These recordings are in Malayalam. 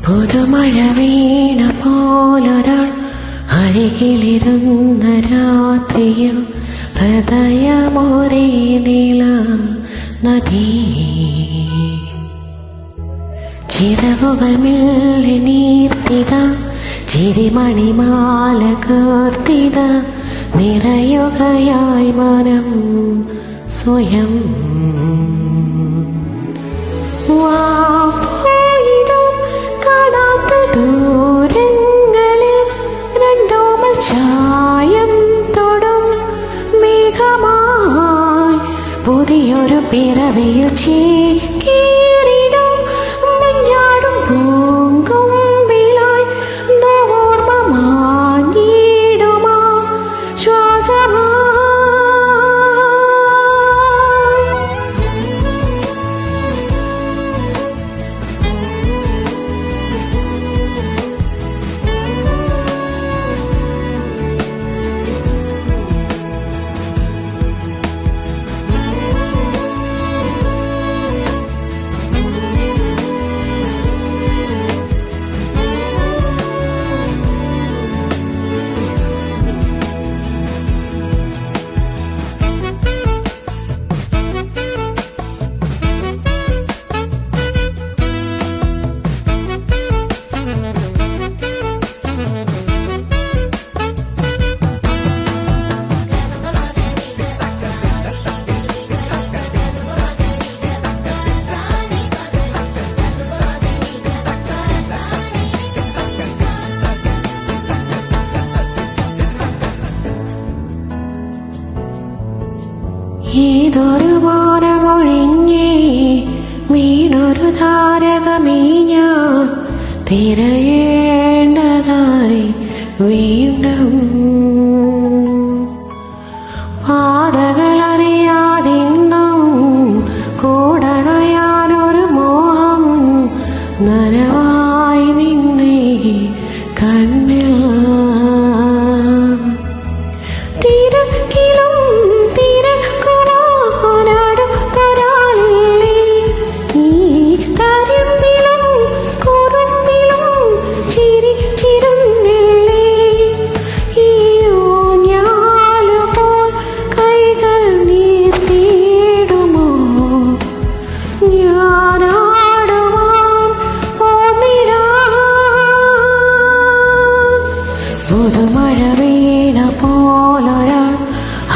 പുതുമഴ വീണ പോലൊരാൾ അരികിലിരുന്ന രാത്രിയിൽ ഹൃദയമൊരേ നീല നദി ചിറകുകൾ മെല്ലെ നീർത്തിത ചിരിമണിമാല കോർത്തിത നിറയുകയായി മനം സ്വയം ദൂരങ്ങളിൽ രണ്ടോമൽ ചായം തൊടും മേഘമായി പുതിയൊരു പിറവിയിൽ ചേക്കേറിടും മഞ്ഞാടും പൂങ്കൊമ്പിലായി നോർമ മാഞ്ഞിടുമാ ശ്വാസമായി. ഏതൊരു വാനമൊഴിഞ്ഞേ വീണൊരു താരകമേ ഞാൻ തിരയേണ്ടതായി വീണ്ടും പാതകളറിയാതിന്നും കൂടണയാനൊരു മോഹം നനവായി നിന്നേ കണ്ണിൽ പുതുമഴ വീണ പോലൊരാൾ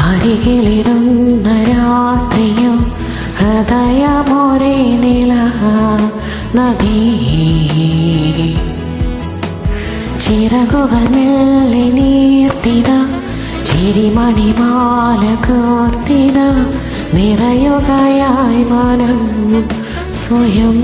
അരികിലിരുന്ന രാത്രിയോ ഹൃദയമൊരേ നില നദി ചിറകുകൾ മെല്ലെ നീർത്തിത ചിരിമണിമാല കോർത്തിത നിറയുകയായി മനം സ്വയം.